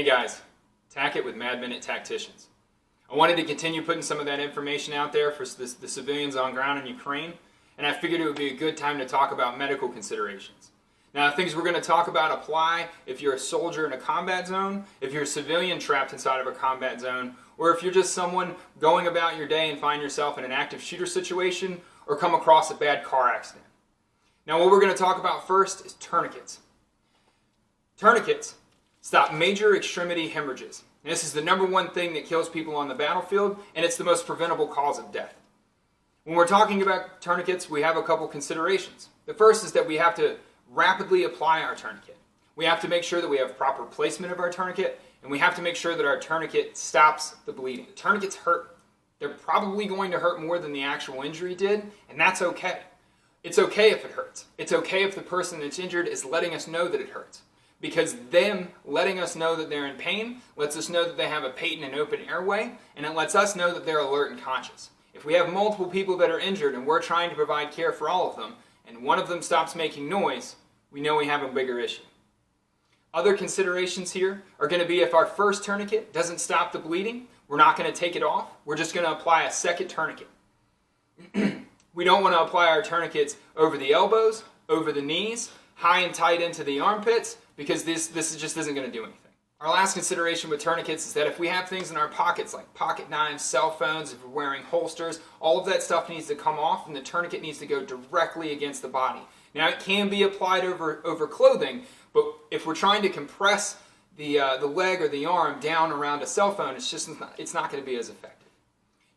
Hey guys, Tack It with Mad Minute Tacticians. I wanted to continue putting some of that information out there for the civilians on ground in Ukraine, and I figured it would be a good time to talk about medical considerations. Now, the things we're going to talk about apply if you're a soldier in a combat zone, if you're a civilian trapped inside of a combat zone, or if you're just someone going about your day and find yourself in an active shooter situation or come across a bad car accident. Now, what we're going to talk about first is tourniquets. Tourniquets stop major extremity hemorrhages. And this is the number one thing that kills people on the battlefield, and it's the most preventable cause of death. When we're talking about tourniquets, we have a couple considerations. The first is that we have to rapidly apply our tourniquet. We have to make sure that we have proper placement of our tourniquet, and we have to make sure that our tourniquet stops the bleeding. The tourniquets hurt. They're probably going to hurt more than the actual injury did, and that's okay. It's okay if it hurts. It's okay if the person that's injured is letting us know that it hurts. Because them letting us know that they're in pain lets us know that they have a patent and open airway, and it lets us know that they're alert and conscious. If we have multiple people that are injured and we're trying to provide care for all of them, and one of them stops making noise, we know we have a bigger issue. Other considerations here are going to be if our first tourniquet doesn't stop the bleeding, we're not going to take it off. We're just going to apply a second tourniquet. We don't want to apply our tourniquets over the elbows, over the knees, high and tight into the armpits, because this just isn't going to do anything. Our last consideration with tourniquets is that if we have things in our pockets like pocket knives, cell phones, if we're wearing holsters, all of that stuff needs to come off and the tourniquet needs to go directly against the body. Now it can be applied over clothing, but if we're trying to compress the leg or the arm down around a cell phone, it's not going to be as effective.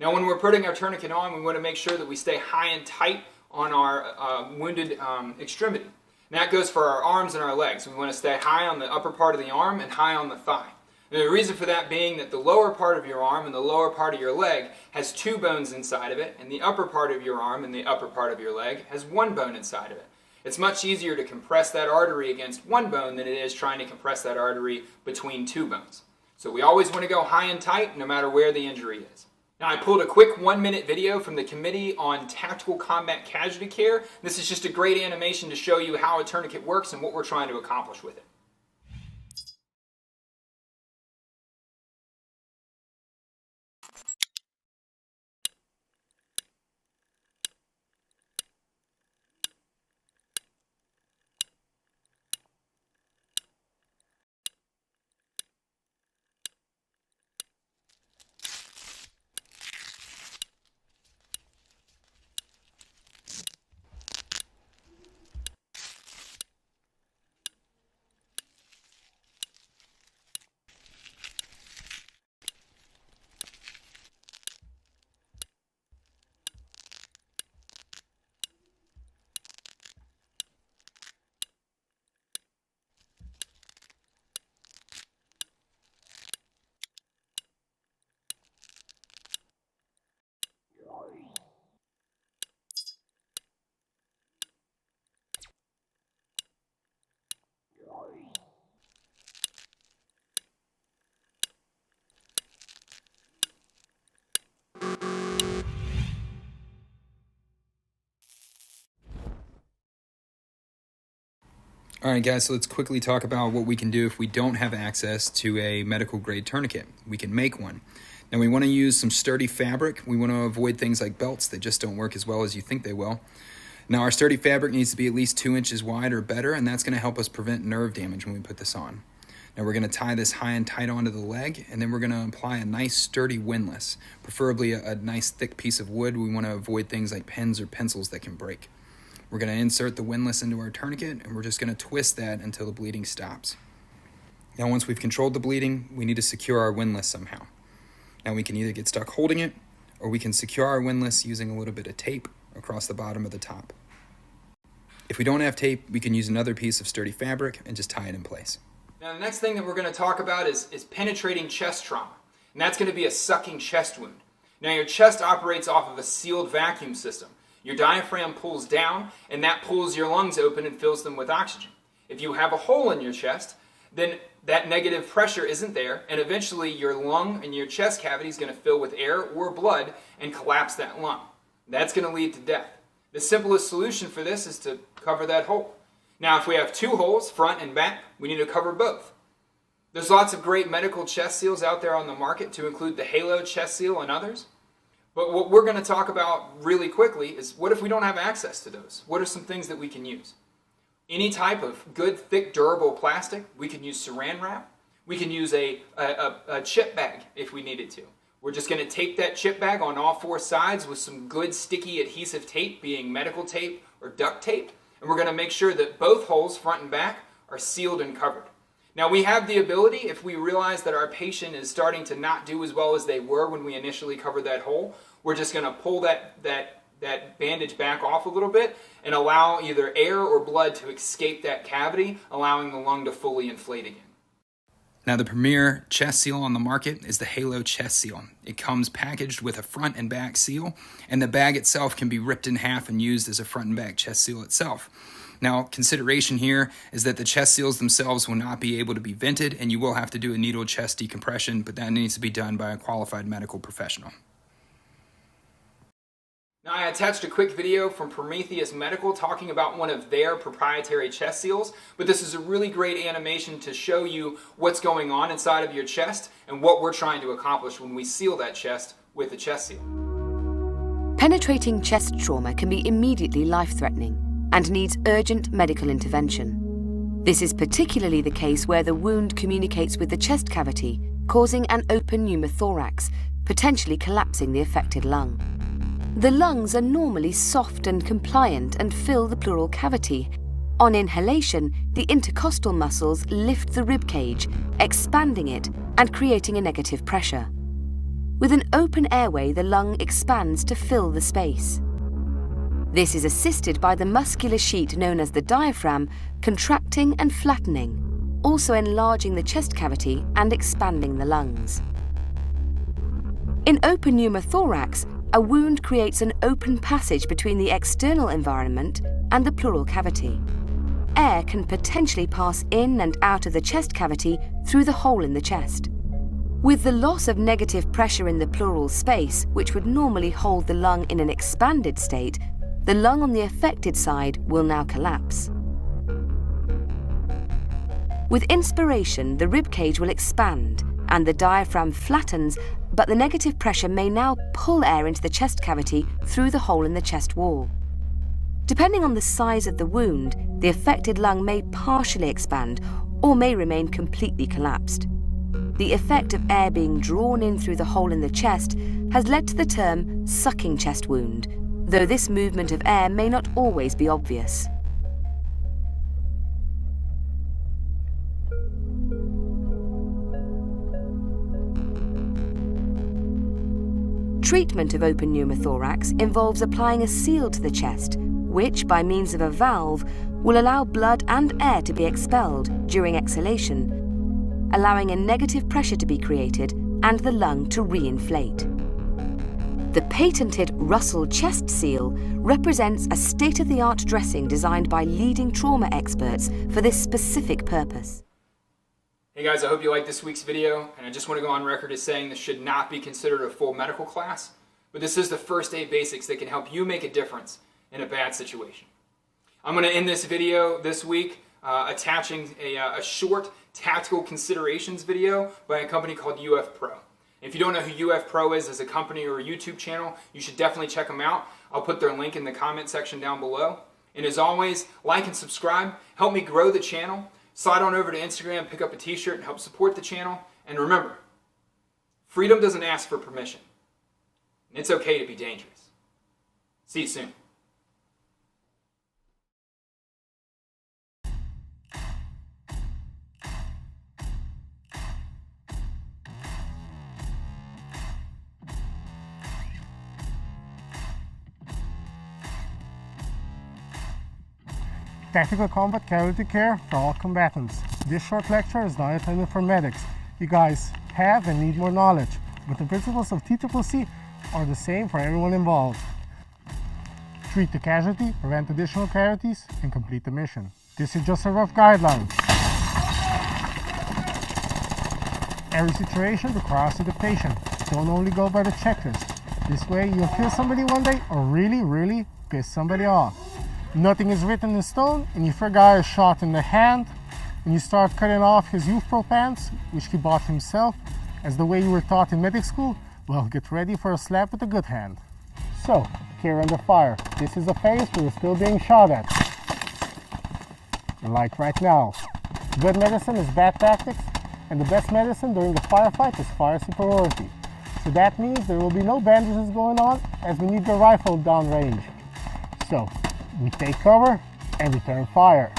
Now when we're putting our tourniquet on, we want to make sure that we stay high and tight on our wounded extremity. And that goes for our arms and our legs. We want to stay high on the upper part of the arm and high on the thigh. And the reason for that being that the lower part of your arm and the lower part of your leg has two bones inside of it, and the upper part of your arm and the upper part of your leg has one bone inside of it. It's much easier to compress that artery against one bone than it is trying to compress that artery between two bones. So we always want to go high and tight no matter where the injury is. Now I pulled a quick 1-minute video from the Committee on Tactical Combat Casualty Care. This is just a great animation to show you how a tourniquet works and what we're trying to accomplish with it. Alright guys, so let's quickly talk about what we can do if we don't have access to a medical grade tourniquet. We can make one. Now we want to use some sturdy fabric. We want to avoid things like belts that just don't work as well as you think they will. Now our sturdy fabric needs to be at least 2 inches wide or better, and that's going to help us prevent nerve damage when we put this on. Now we're going to tie this high and tight onto the leg, and then we're going to apply a nice sturdy windlass, preferably a nice thick piece of wood. We want to avoid things like pens or pencils that can break. We're going to insert the windlass into our tourniquet, and we're just going to twist that until the bleeding stops. Now once we've controlled the bleeding, we need to secure our windlass somehow. Now we can either get stuck holding it, or we can secure our windlass using a little bit of tape across the bottom of the top. If we don't have tape, we can use another piece of sturdy fabric and just tie it in place. Now the next thing that we're going to talk about is penetrating chest trauma, and that's going to be a sucking chest wound. Now your chest operates off of a sealed vacuum system. Your diaphragm pulls down, and that pulls your lungs open and fills them with oxygen. If you have a hole in your chest, then that negative pressure isn't there, and eventually your lung and your chest cavity is going to fill with air or blood and collapse that lung. That's going to lead to death. The simplest solution for this is to cover that hole. Now, if we have two holes, front and back, we need to cover both. There's lots of great medical chest seals out there on the market, to include the Halo chest seal and others. But what we're going to talk about really quickly is, what if we don't have access to those? What are some things that we can use? Any type of good, thick, durable plastic. We can use saran wrap. We can use a chip bag if we needed to. We're just going to tape that chip bag on all four sides with some good sticky adhesive tape, being medical tape or duct tape. And we're going to make sure that both holes, front and back, are sealed and covered. Now, we have the ability, if we realize that our patient is starting to not do as well as they were when we initially covered that hole, we're just going to pull that bandage back off a little bit and allow either air or blood to escape that cavity, allowing the lung to fully inflate again. Now, the premier chest seal on the market is the Halo chest seal. It comes packaged with a front and back seal, and the bag itself can be ripped in half and used as a front and back chest seal itself. Now, consideration here is that the chest seals themselves will not be able to be vented, and you will have to do a needle chest decompression, but that needs to be done by a qualified medical professional. Now, I attached a quick video from Prometheus Medical talking about one of their proprietary chest seals, but this is a really great animation to show you what's going on inside of your chest and what we're trying to accomplish when we seal that chest with a chest seal. Penetrating chest trauma can be immediately life-threatening and needs urgent medical intervention. This is particularly the case where the wound communicates with the chest cavity, causing an open pneumothorax, potentially collapsing the affected lung. The lungs are normally soft and compliant and fill the pleural cavity. On inhalation, the intercostal muscles lift the rib cage, expanding it and creating a negative pressure. With an open airway, the lung expands to fill the space. This is assisted by the muscular sheet known as the diaphragm contracting and flattening, also enlarging the chest cavity and expanding the lungs. In open pneumothorax, a wound creates an open passage between the external environment and the pleural cavity. Air can potentially pass in and out of the chest cavity through the hole in the chest. With the loss of negative pressure in the pleural space, which would normally hold the lung in an expanded state, the lung on the affected side will now collapse. With inspiration, the rib cage will expand and the diaphragm flattens, but the negative pressure may now pull air into the chest cavity through the hole in the chest wall. Depending on the size of the wound, the affected lung may partially expand or may remain completely collapsed. The effect of air being drawn in through the hole in the chest has led to the term sucking chest wound, though this movement of air may not always be obvious. Treatment of open pneumothorax involves applying a seal to the chest, which, by means of a valve, will allow blood and air to be expelled during exhalation, allowing a negative pressure to be created and the lung to re-inflate. The patented Russell chest seal represents a state-of-the-art dressing designed by leading trauma experts for this specific purpose. Hey guys, I hope you liked this week's video, and I just want to go on record as saying this should not be considered a full medical class, but this is the first aid basics that can help you make a difference in a bad situation. I'm going to end this video this week attaching a short tactical considerations video by a company called UF Pro. If you don't know who UF Pro is as a company or a YouTube channel, you should definitely check them out. I'll put their link in the comment section down below. And as always, like and subscribe. Help me grow the channel. Slide on over to Instagram, pick up a t-shirt, and help support the channel. And remember, freedom doesn't ask for permission. And it's okay to be dangerous. See you soon. Tactical combat casualty care for all combatants. This short lecture is not intended for medics. You guys have and need more knowledge, but the principles of TCCC are the same for everyone involved. Treat the casualty, prevent additional casualties, and complete the mission. This is just a rough guideline. Every situation requires adaptation. Don't only go by the checklist. This way you'll kill somebody one day or really piss somebody off. Nothing is written in stone, and if a guy is shot in the hand, When you start cutting off his youth pro pants, which he bought himself, as the way you were taught in medic school, well, get ready for a slap with a good hand. So, care under fire. This is a phase where you're still being shot at. Like right now. Good medicine is bad tactics, and the best medicine during the firefight is fire superiority. So that means there will be no bandages going on, as we need the rifle downrange. So, we take cover and return fire.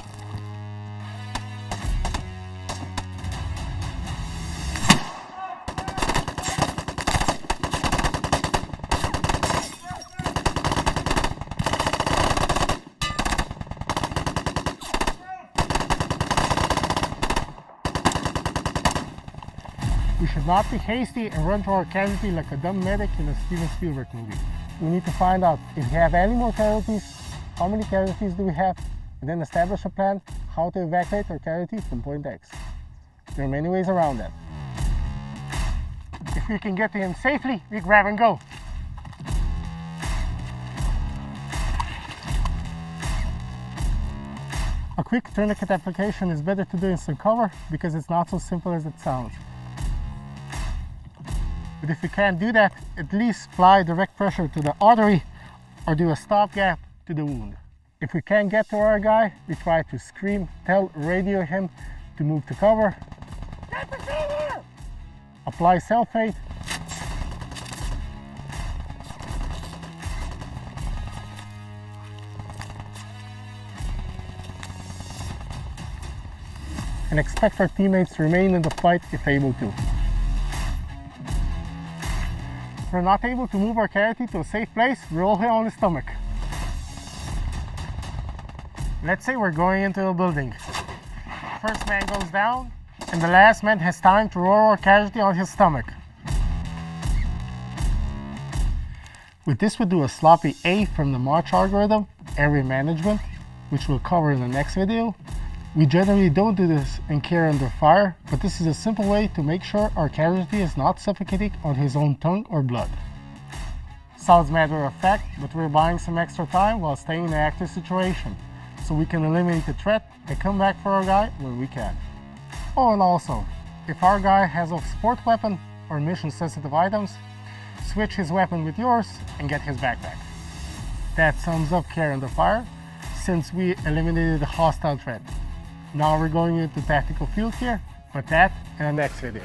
We should not be hasty and run to our casualty like a dumb medic in a Steven Spielberg movie. We need to find out if we have any more casualties, how many casualties do we have, and then establish a plan how to evacuate our casualty from point X. There are many ways around that. If we can get to him safely, we grab and go. A quick tourniquet application is better to do in some cover because it's not so simple as it sounds. But if we can't do that, at least apply direct pressure to the artery or do a stopgap to the wound. If we can't get to our guy, we try to scream, radio him to move to cover. Get to cover! Apply sulfate. And expect our teammates to remain in the fight if able to. If we're not able to move our casualty to a safe place, roll him on his stomach. Let's say we're going into a building. First man goes down, and the last man has time to roll our casualty on his stomach. With this, we do a sloppy A from the March algorithm, area management, which we'll cover in the next video. We generally don't do this in care under fire, but this is a simple way to make sure our casualty is not suffocating on his own tongue or blood. Sounds matter of fact, but we're buying some extra time while staying in an active situation, so we can eliminate the threat and come back for our guy when we can. Oh, and also, if our guy has a sport weapon or mission-sensitive items, switch his weapon with yours and get his backpack. That sums up care under fire, since we eliminated the hostile threat. Now we're going into tactical field care, but that in the next video.